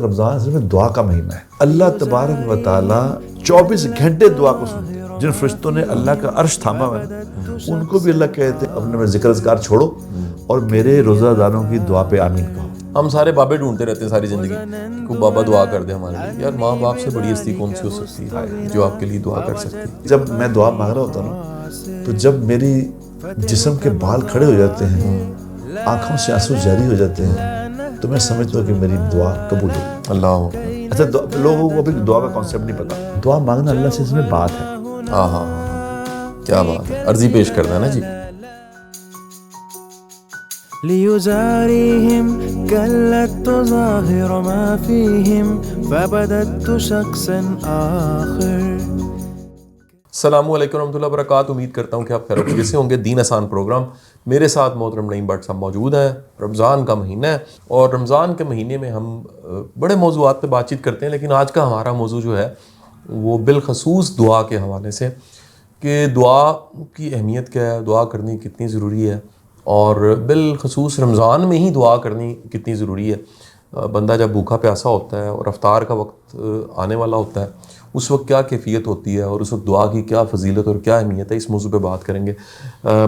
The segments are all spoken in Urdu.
رمضان صرف دعا کا مہینہ ہے. اللہ تبارک و تعالیٰ 24 گھنٹے دعا کو سنتے ہیں. جن فرشتوں نے اللہ کا عرش تھاما ہوا ہے ان کو بھی اللہ کہتے ہیں اپنے ذکر اذکار چھوڑو اور میرے روزہ داروں کی دعا پہ آمین کہو. ہم سارے بابے ڈھونڈتے رہتے ہیں ساری زندگی کہ کوئی بابا دعا کر دے ہمارے لیے. یار ماں باپ سے بڑی ہستی کون سی ہو سکتی ہے جو آپ کے لیے دعا کر سکتی ہے؟ جب میں دعا مانگ رہا ہوتا ہوں نا تو جب میری جسم کے بال کھڑے ہو جاتے ہیں, آنکھوں سے آنسو جاری ہو جاتے ہیں, تو میں سمجھتا ہوں کہ میری دعا قبول ہو. اللہ اچھا لوگوں کو بھی دعا کا کانسیپٹ نہیں پتا. دعا مانگنا اللہ سے اس میں بات ہے. ہاں ہاں کیا بات ہے. عرضی پیش کرنا ہے نا جی. ليزاريهم كلت تظاهر ما فيهم فبدت شخصا آخر. السلام علیکم ورحمۃ اللہ وبرکاتہ. امید کرتا ہوں کہ آپ خیر سے ہوں گے. دین آسان پروگرام میرے ساتھ محترم نعیم بٹ صاحب موجود ہیں. رمضان کا مہینہ ہے اور رمضان کے مہینے میں ہم بڑے موضوعات پہ بات چیت کرتے ہیں, لیکن آج کا ہمارا موضوع جو ہے وہ بالخصوص دعا کے حوالے سے کہ دعا کی اہمیت کیا ہے, دعا کرنی کتنی ضروری ہے, اور بالخصوص رمضان میں ہی دعا کرنی کتنی ضروری ہے. بندہ جب بھوکا پیاسا ہوتا ہے اور افطار کا وقت آنے والا ہوتا ہے اس وقت کیا کیفیت ہوتی ہے اور اس وقت دعا کی کیا فضیلت اور کیا اہمیت ہے, اس موضوع پہ بات کریں گے.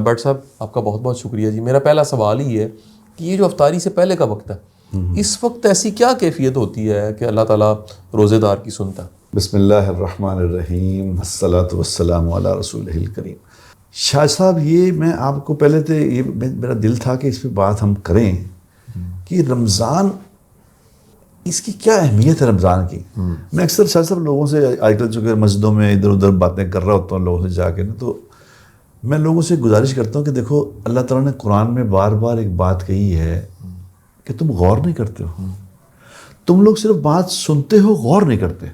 بٹ صاحب آپ کا بہت بہت شکریہ جی. میرا پہلا سوال ہی ہے کہ یہ جو افطاری سے پہلے کا وقت ہے اس وقت ایسی کیا کیفیت ہوتی ہے کہ اللہ تعالیٰ روزے دار کی سنتا ہے؟ بسم اللہ الرحمن الرحیم, الصلاۃ والسلام علی رسولہ الکریم. شاہ صاحب یہ میں آپ کو پہلے تو یہ میرا دل تھا کہ اس پہ بات ہم کریں کہ رمضان اس کی کیا اہمیت ہے رمضان کی. میں اکثر شاہ صاحب لوگوں سے آج کل چونکہ مسجدوں میں ادھر ادھر باتیں کر رہا ہوتا ہوں لوگوں سے جا کے نا, تو میں لوگوں سے گزارش کرتا ہوں کہ دیکھو اللہ تعالیٰ نے قرآن میں بار بار ایک بات کہی ہے کہ تم غور نہیں کرتے ہو. تم لوگ صرف بات سنتے ہو, غور نہیں کرتے.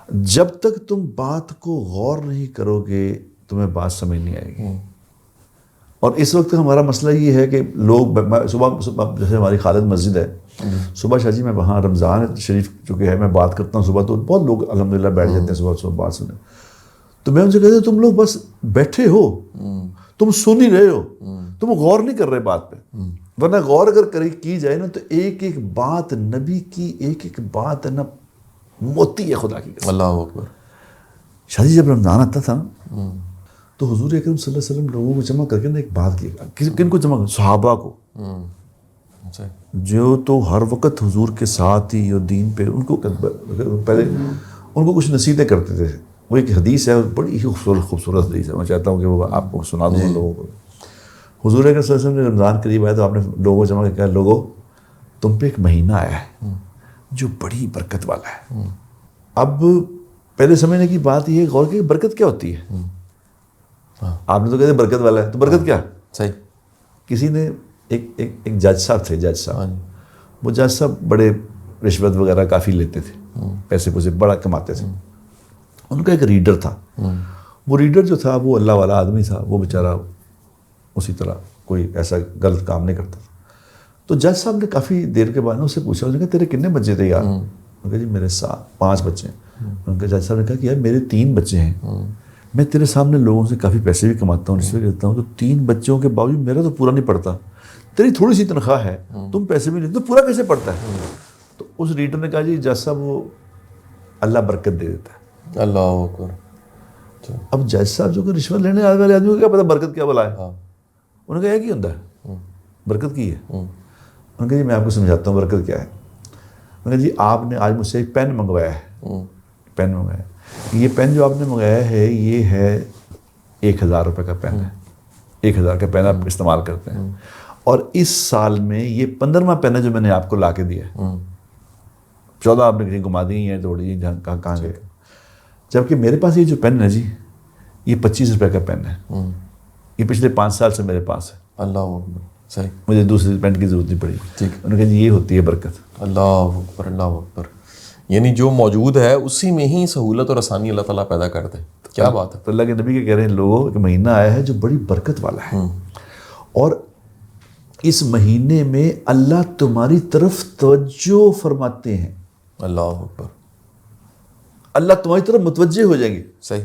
جب تک تم بات کو غور نہیں کرو گے تمہیں بات سمجھ نہیں آئے گی. اور اس وقت ہمارا مسئلہ یہ ہے کہ لوگ صبح جیسے ہماری خالد مسجد ہے, صبح شاہ جی میں وہاں رمضان شریف چونکہ ہے میں بات کرتا ہوں صبح, تو بہت لوگ الحمدللہ بیٹھ جاتے ہیں صبح بات سنیں. تو میں ان سے کہتا ہوں تم لوگ بس بیٹھے ہو, تم سن ہی رہے ہو, تم غور نہیں کر رہے بات پہ. ورنہ غور اگر کی جائے نا تو ایک ایک بات نبی کی ایک ایک بات ہے نا موتی ہے خدا کی. اللہ اکبر. شاہ جی جب رمضان آتا تھا تو حضور اکرم صلی اللہ علیہ وسلم لوگوں کو جمع کر کے نا ایک بات کی. کن کو جمع کر؟ صحابہ کو, جو تو ہر وقت حضور کے ساتھ ہی اور دین پہ ان کو پہلے ان کو کچھ نصیحتیں کرتے تھے. وہ ایک حدیث ہے, بڑی ہی خوبصورت حدیث ہے, میں چاہتا ہوں کہ وہ آپ کو سنا دوں لوگوں کو. حضور اکرم صلی اللہ علیہ وسلم نے رمضان قریب آیا تو آپ نے لوگوں کو جمع کر کے کہا لوگوں تم پہ ایک مہینہ آیا ہے جو بڑی برکت والا ہے. اب پہلے سمجھنے کی بات یہ ہے غور کی برکت کیا ہوتی ہے. آپ نے تو کہتے برکت والا ہے, تو برکت کیا؟ صحیح. کسی نے ایک جج صاحب تھے, جج صاحب, وہ جج صاحب بڑے رشوت وغیرہ کافی لیتے تھے, پیسے پوسے بڑا کماتے تھے. ان کا ایک ریڈر تھا, وہ ریڈر جو تھا وہ اللہ والا آدمی تھا, وہ بیچارہ اسی طرح کوئی ایسا غلط کام نہیں کرتا تھا. تو جج صاحب نے کافی دیر کے بعد اس سے پوچھا, انہوں نے کہا تیرے کتنے بچے تھے یار؟ انہوں نے کہا جی میرے 5 بچے ہیں. ان کے جج صاحب نے کہا کہ یار میرے 3 بچے ہیں, میں تیرے سامنے لوگوں سے کافی پیسے بھی کماتا ہوں, رشوت لیتا ہوں, تو 3 بچوں کے باوجود میرا تو پورا نہیں پڑتا. تیری تھوڑی سی تنخواہ ہے, تم پیسے بھی نہیں, تو پورا کیسے پڑتا ہے؟ تو اس ریڈر نے کہا جی جج صاحب وہ اللہ برکت دے دیتا ہے. اللہ اکبر. اب جج صاحب جو کہ رشوت لینے والے آدمی کو کیا پتا برکت کیا بلا ہے. انہوں نے کہا یہ کی ہوتا ہے برکت کی ہے. انہوں نے کہا جی میں آپ کو سمجھاتا ہوں برکت کیا ہے. انہوں نے کہا جی آپ نے آج مجھ سے ایک پین منگوایا ہے, پین منگوایا ہے, یہ پین جو آپ نے منگایا ہے یہ ہے 1000 روپے کا پین ہے. 1000 کا پین آپ استعمال کرتے ہیں, اور اس سال میں یہ 15واں پین ہے جو میں نے آپ کو لا کے دیا ہے. 14 آپ نے کہیں گھما دی ہیں توڑی کہاں گئے. جبکہ میرے پاس یہ جو پین ہے جی یہ 25 روپے کا پین ہے, یہ پچھلے 5 سال سے میرے پاس ہے. اللہ اکبر. صحیح. مجھے دوسری پین کی ضرورت نہیں پڑی. ٹھیک. انہوں نے کہا جی یہ ہوتی ہے برکت. اللہ اکبر. اللہ اکبر. یعنی جو موجود ہے اسی میں ہی سہولت اور آسانی اللہ تعالیٰ پیدا کرتے. کیا بات ہے. تو اللہ کے نبی کے کہہ رہے ہیں لوگوں کہ مہینہ آیا ہے جو بڑی برکت والا ہے, اور اس مہینے میں اللہ تمہاری طرف توجہ فرماتے ہیں. اللہ اکبر. اللہ تمہاری طرف متوجہ ہو جائیں گے. صحیح.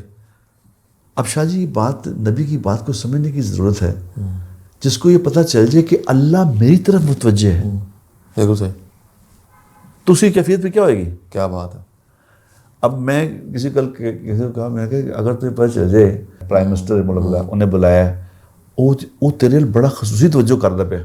اب شاہ جی بات نبی کی بات کو سمجھنے کی ضرورت ہے, جس کو یہ پتہ چل جائے کہ اللہ میری طرف متوجہ ہے. بالکل صحیح. تو اس کی کیفیت پہ کیا ہوئے گی؟ کیا بات ہے. اب میں کسی کو کہا، میں نے کہا کہ اگر تمہیں پتہ چل جائے پرائم منسٹر ملک انہیں بلایا ہے، وہ تیرے لیے بڑا خصوصی توجہ کرتا پہ،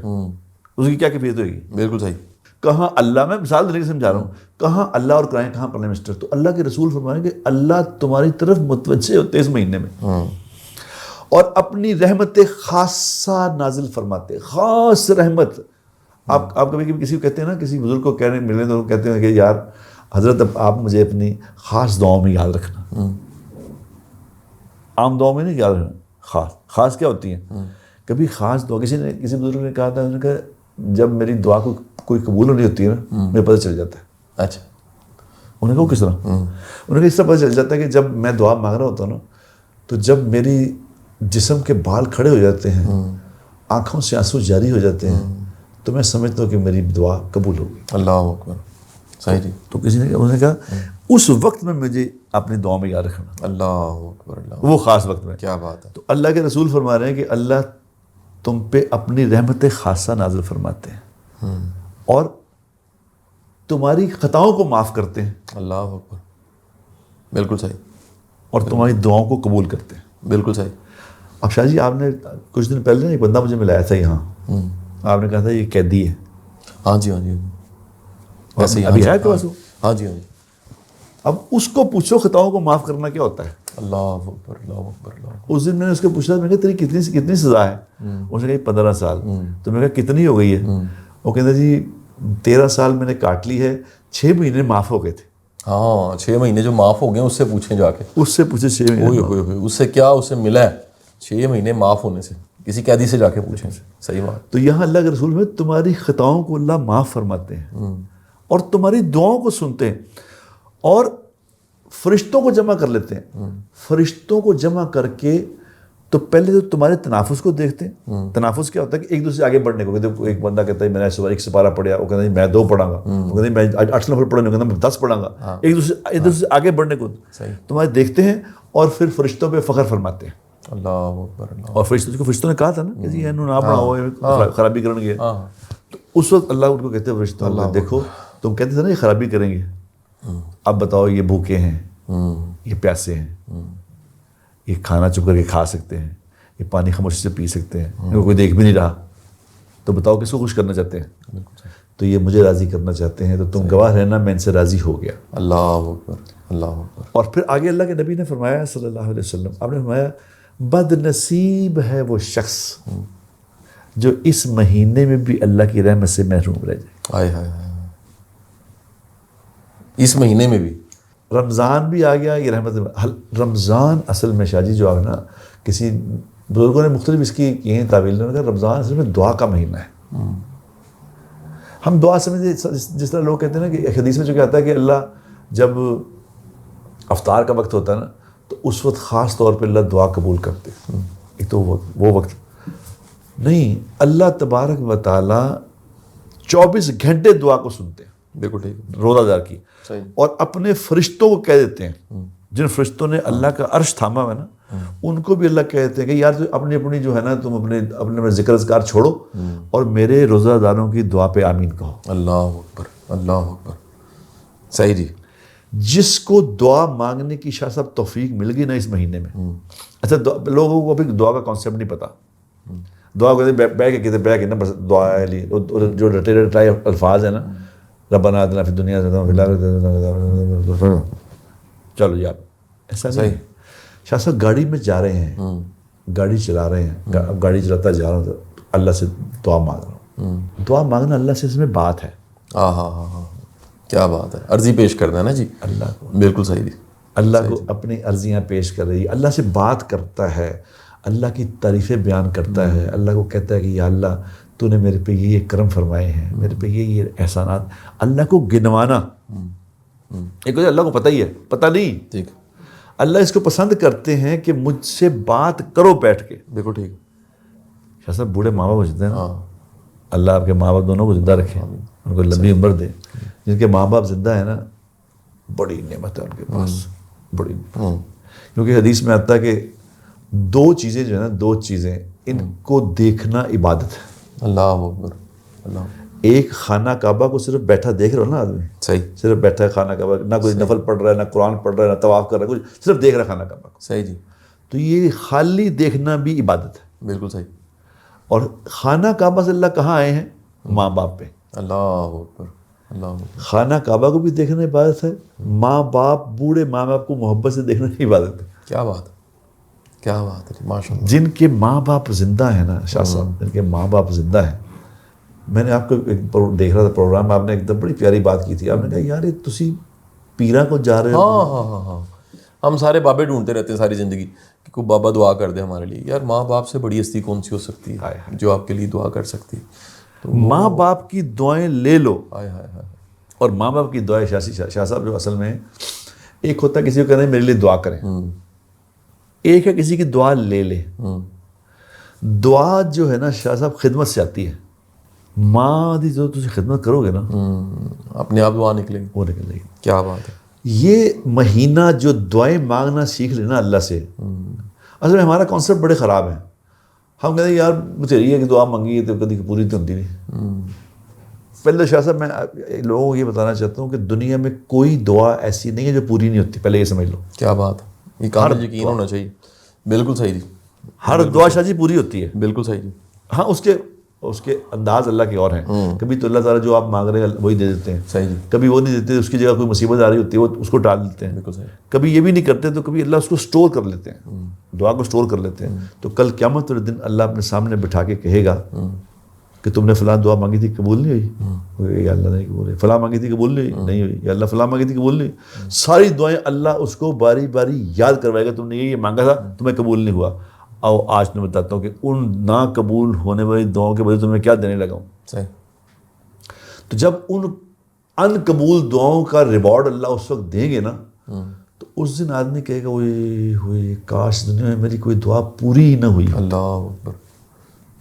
اس کی کیا کیفیت ہوئے گی؟ بالکل صحیح. کہاں اللہ، میں مثال دینے کے سمجھا رہا ہوں، کہاں اللہ اور کرائیں کہاں پرائم منسٹر. تو اللہ کے رسول فرمائیں کہ اللہ تمہاری طرف متوجہ ہوتے اس مہینے میں اور اپنی رحمت خاصہ نازل فرماتے. خاص رحمت. آپ کبھی کبھی کسی کو کہتے ہیں نا، کسی بزرگ کو کہنے ملنے تو کہتے ہیں کہ یار حضرت اب آپ مجھے اپنی خاص دعاؤں میں یاد رکھنا. عام دعاؤں میں نہیں یاد رکھنا، خاص کیا ہوتی ہیں؟ کبھی خاص دعا، کسی بزرگ نے کہا تھا، انہوں نے کہا جب میری دعا کو کوئی قبول ہونی ہوتی ہے نا، مجھے پتہ چل جاتا ہے. اچھا. انہوں نے کہا کس طرح؟ انہوں نے کہا اس طرح پتہ چل جاتا ہے کہ جب میں دعا مانگ رہا ہوتا ہوں نا، تو جب میری جسم کے بال کھڑے ہو جاتے ہیں، آنکھوں سے آنسو جاری ہو جاتے ہیں، تو میں سمجھتا ہوں کہ میری دعا قبول ہوگی. اللہ اکبر. صحیح جی. تو کسی نے انہوں نے کہا اس وقت میں مجھے اپنی دعاؤں میں یاد رکھنا. اللہ اکبر. اللہ. وہ خاص وقت میں. کیا بات ہے. تو اللہ کے رسول فرما رہے ہیں کہ اللہ تم پہ اپنی رحمت خاصہ نازل فرماتے ہیں اور تمہاری خطاؤں کو معاف کرتے ہیں. اللہ اکبر. بالکل صحیح. اور تمہاری دعاؤں کو قبول کرتے ہیں. بالکل صحیح. اب شاہ جی، آپ نے کچھ دن پہلے ایک بندہ مجھے ملایا تھا یہاں، آپ نے کہا تھا یہ قیدی ہے. ہاں جی. ہاں جی. ویسے ابھی ہے کہ ویسے؟ ہاں جی. ہاں جی. اب اس کو پوچھو خطاؤں کو معاف کرنا کیا ہوتا ہے. اللہ اکبر. اللہ اکبر. اللہ اکبر. اس دن میں نے اس کو پوچھا، میں نے کہا تیری کتنی سزا ہے؟ اس نے کہا 15 سال. تو میں نے کہا کتنی ہو گئی ہے؟ وہ کہتا جی 13 سال میں نے کاٹ لی ہے، 6 مہینے معاف ہو گئے تھے. ہاں 6 مہینے جو معاف ہو گئے اس سے پوچھیں جا کے. اس سے پوچھے 6 مہینے اس سے کیا اسے ملا ہے 6 مہینے معاف ہونے سے؟ کسی قیدی سے جا کے پوچھیں. صحیح بات. تو یہاں اللہ کے رسول میں تمہاری خطاؤں کو اللہ معاف فرماتے ہیں اور تمہاری دعاؤں کو سنتے ہیں اور فرشتوں کو جمع کر لیتے ہیں. فرشتوں کو جمع کر کے تو پہلے تو تمہارے تنافس کو دیکھتے ہیں. تنافس کیا ہوتا ہے کہ ایک دوسرے سے آگے بڑھنے کو. ایک بندہ کہتا ہے میں نے صبح 1 سپارہ پڑھا، وہ کہتا ہے میں 2 پڑھاں گا، وہ کہتا ہے میں 8 نفل پڑھا، کہتا میں 10 پڑھاں گا. ایک دوسرے سے آگے بڑھنے کو تمہارے دیکھتے ہیں اور پھر فرشتوں پہ فخر فرماتے ہیں. اللہ اکبر. اللہ. اور فرشتوں نے کہا تھا نا کہ جی انہوں نہ پڑھاؤ، خرابی کریں گے. تو اس وقت اللہ ان کو کہتے ہیں فرشتوں، اللہ دیکھو تم کہتے تھے نا یہ خرابی کریں گے، اب بتاؤ یہ بھوکے ہیں، یہ پیاسے ہیں، یہ کھانا چپ کر کے کھا سکتے ہیں، یہ پانی خاموشی سے پی سکتے ہیں، ان کو کوئی دیکھ بھی نہیں رہا، تو بتاؤ کس کو خوش کرنا چاہتے ہیں؟ تو یہ مجھے راضی کرنا چاہتے ہیں، تو تم گواہ رہنا میں ان سے راضی ہو گیا. اللہ اکبر. اللہ اکبر. اور پھر آگے اللہ کے نبی نے فرمایا صلی اللہ علیہ وسلم، آپ نے فرمایا بد نصیب ہے وہ شخص جو اس مہینے میں بھی اللہ کی رحمت سے محروم رہ جائے. ہائے ہائے. اس مہینے میں بھی رمضان بھی آ گیا، یہ رحمت. رمضان اصل میں شاہ جی جو ہے نا، کسی بزرگوں نے مختلف اس کی یہ تعویل نے کہا رمضان اصل میں دعا کا مہینہ ہے. ہم دعا سمجھتے جس طرح لوگ کہتے ہیں نا کہ ایک حدیث میں جو کہتا ہے کہ اللہ جب افطار کا وقت ہوتا ہے نا تو اس وقت خاص طور پہ اللہ دعا قبول کرتے. ایک تو وہ وقت نہیں، اللہ تبارک و تعالیٰ 24 گھنٹے دعا کو سنتے ہیں. بالکل ٹھیک. روزہ دار کی. اور اپنے فرشتوں کو کہہ دیتے ہیں، جن فرشتوں نے اللہ کا عرش تھاما ہوا ہے نا، ان کو بھی اللہ کہتے ہیں کہ یار اپنی جو ہے نا تم اپنے ذکر اذکار چھوڑو اور میرے روزہ داروں کی دعا پہ آمین کہو. اللہ اکبر. اللہ اکبر. صحیح جی. جس کو دعا مانگنے کی شاہ صاحب توفیق مل گئی نا اس مہینے میں. اچھا لوگوں کو ابھی دعا کا کانسیپٹ نہیں پتا. دعا کو بہ کے نا بس دعا ہے لی، جو رٹے الفاظ ہیں نا، ربنا آتنا فی الدنیا چلو یار ایسا نہیں. شاہ صاحب گاڑی میں جا رہے ہیں، گاڑی چلا رہے ہیں، گاڑی چلاتا جا رہا ہوں تو اللہ سے دعا مانگ رہا ہوں. دعا مانگنا اللہ سے اس میں بات ہے. ہاں ہاں ہاں ہاں. کیا بات ہے. عرضی پیش کرنا ہے نا جی اللہ کو. بالکل صحیح جی. اللہ کو اپنی عرضیاں پیش کر رہی ہے، اللہ سے بات کرتا ہے، اللہ کی تعریفیں بیان کرتا ہے، اللہ کو کہتا ہے کہ یا اللہ تو نے میرے پہ یہ کرم فرمائے ہیں، میرے پہ یہ احسانات. اللہ کو گنوانا ایک اللہ کو پتہ ہی ہے، پتہ نہیں. ٹھیک. اللہ اس کو پسند کرتے ہیں کہ مجھ سے بات کرو بیٹھ کے. بالکل ٹھیک. شاہ صاحب بوڑھے ماں باپ ہوتے ہیں نا، اللہ آپ کے ماں باپ دونوں کو زندہ رکھے، ان کو لمبی عمر دے. جن کے ماں باپ زندہ ہیں نا بڑی نعمت ہے ان کے پاس، بڑی. کیونکہ حدیث میں آتا ہے کہ 2 چیزیں جو ہے نا، 2 چیزیں ان کو دیکھنا عبادت ہے. اللہ اکبر. اللہ. ایک خانہ کعبہ کو صرف بیٹھا دیکھ رہا ہو نا آدمی, صحیح صرف بیٹھا ہے خانہ کعبہ, نہ کوئی نفل پڑھ رہا ہے, نہ قرآن پڑھ رہا ہے, نہ طواف کر رہا ہے, کچھ صرف دیکھ رہا ہے خانہ کعبہ کو. صحیح جی, تو یہ خالی دیکھنا بھی عبادت ہے. بالکل صحیح. اور خانہ کعبہ سے اللہ کہاں آئے ہیں؟ ماں باپ پہ. اللہ اکبر, اللہ اکبر. خانہ کعبہ کو بھی دیکھنا عبادت ہے, ماں باپ, بوڑھے ماں باپ کو محبت سے دیکھنا عبادت ہے. کیا بات ہے, کیا بات ہے ماشاء اللہ. جن کے ماں باپ زندہ ہیں نا شاہ صاحب, جن کے ماں باپ زندہ ہیں, میں نے آپ کو دیکھ رہا تھا پروگرام, آپ نے ایک دم بڑی پیاری بات کی تھی. آپ نے کہا یار یہ تسی پیرا کو جا رہے ہو. ہاں, ہم سارے بابے ڈھونڈتے رہتے ہیں ساری زندگی کہ کوئی بابا دعا کر دے ہمارے لیے. یار ماں باپ سے بڑی ہستی کون سی ہو سکتی ہے جو آپ کے لیے دعا کر سکتی ہے. ماں باپ کی دعائیں لے لو. ہائے ہائے ہائے. اور ماں باپ کی دعائیں شاہ صاحب جو اصل میں ایک ہوتا ہے کسی کو کہنا ہے میرے لیے دعا کریں, ایک ہے کسی کی دعا لے لے. دعا جو ہے نا شاہ صاحب خدمت سے آتی ہے. ماں دی جو تجھے خدمت کرو گے نا اپنے آپ دعا نکلے گی, وہ نکل جائے گی. کیا بات ہے. یہ مہینہ جو دعائیں مانگنا سیکھ لینا اللہ سے, اصل میں ہمارا کانسیپٹ بڑے خراب ہیں. ہم کہتے ہیں یار مجھے یہ کہ دعا مانگی ہے تو کبھی پوری تو ہوتی نہیں. پہلے شاہ صاحب میں لوگوں کو یہ بتانا چاہتا ہوں کہ دنیا میں کوئی دعا ایسی نہیں ہے جو پوری نہیں ہوتی, پہلے یہ سمجھ لو. کیا بات ہے, یہ کامل یقین ہونا چاہیے. بالکل صحیح جی, ہر دعا شاہ جی پوری ہوتی ہے. بالکل صحیح جی. ہاں اس کے انداز اللہ کے اور ہیں. کبھی تو اللہ تعالیٰ جو آپ مانگ رہے ہیں وہی دے دیتے ہیں, صحیح جی. کبھی وہ نہیں دیتے, اس کی جگہ کوئی مصیبت آ رہی ہوتی ہے وہ اس کو ٹال دیتے ہیں. بالکل صحیح. کبھی یہ بھی نہیں کرتے تو کبھی اللہ اس کو سٹور کر لیتے ہیں, دعا کو سٹور کر لیتے ہیں. تو کل قیامت والے دن اللہ اپنے سامنے بٹھا کے کہے گا کہ تم نے فلاں دعا مانگی تھی قبول نہیں ہوئی, یا اللہ نہیں قبول ہوئی. فلاں مانگی تھی قبول نہیں ہوئی, یا اللہ فلاں مانگی تھی قبول نہیں ہوئی. ساری دعائیں اللہ اس کو باری باری یاد کروائے گا, تم نے یہ مانگا تھا تمہیں قبول نہیں ہوا. آؤ آج میں بتاتا ہوں کہ ان نا قبول ہونے والی دعاؤں کے بدلے تمہیں کیا دینے لگا ہوں. صحیح. تو جب ان ان قبول دعاؤں کا ریوارڈ اللہ اس وقت دیں گے نا, تو اس دن آدمی کہے گا ہوئے کاش دنیا میں میری کوئی دعا پوری ہی نہ ہوئی. اللہ اکبر.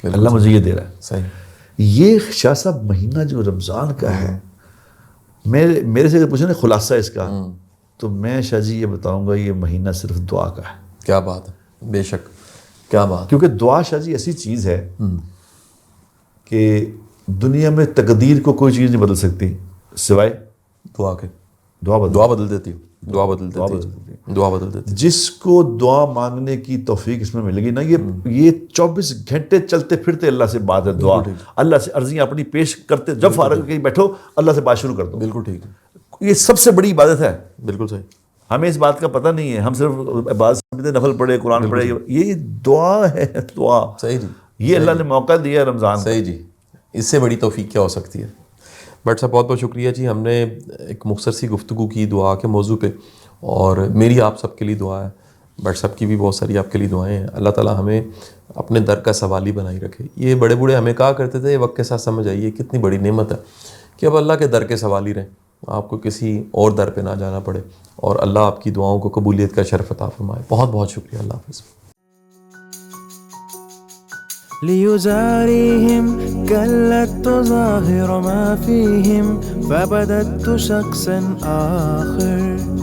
اللہ مجھے یہ دے رہا ہے. صحیح. یہ شاہ صاحب مہینہ جو رمضان کا ہے, میرے سے اگر پوچھیں نا خلاصہ اس کا, تو میں شاہ جی یہ بتاؤں گا یہ مہینہ صرف دعا کا ہے. کیا بات ہے, بے شک, کیا بات. کیونکہ دعا شاہ جی ایسی چیز ہے کہ دنیا میں تقدیر کو کوئی چیز نہیں بدل سکتی سوائے دعا کے. دعا بدل دیتی ہے, دعا بدل دیتی ہے. جس کو دعا مانگنے کی توفیق اس میں ملے گی نا, یہ 24 گھنٹے چلتے پھرتے اللہ سے بات ہے. دعا اللہ سے عرضیاں اپنی پیش کرتے, جب فارغ کہیں بیٹھو اللہ سے بات شروع کر دو. بالکل ٹھیک ہے. یہ سب سے بڑی عبادت ہے. بالکل صحیح. ہمیں اس بات کا پتہ نہیں ہے, ہم صرف عبادت سمجھتے نفل پڑھے, قرآن پڑھے. یہ دعا ہے, دعا. صحیح جی. یہ اللہ نے موقع دیا ہے رمضان. صحیح جی. اس سے بڑی توفیق کیا ہو سکتی ہے. بٹ صاحب بہت بہت شکریہ جی, ہم نے ایک مختصر سی گفتگو کی دعا کے موضوع پہ, اور میری آپ سب کے لیے دعا ہے, بٹ سب کی بھی بہت ساری آپ کے لیے دعائیں ہیں. اللہ تعالیٰ ہمیں اپنے در کا سوالی بنائی رکھے. یہ بڑے بوڑھے ہمیں کہا کرتے تھے, یہ وقت کے ساتھ سمجھ آئیے کتنی بڑی نعمت ہے کہ اب اللہ کے در کے سوالی رہیں, آپ کو کسی اور در پہ نہ جانا پڑے, اور اللہ آپ کی دعاؤں کو قبولیت کا شرف عطا فرمائے. بہت بہت شکریہ. اللہ حافظ. ليزاريهم قلت تظاهر ما فيهم فبدت شخصا آخر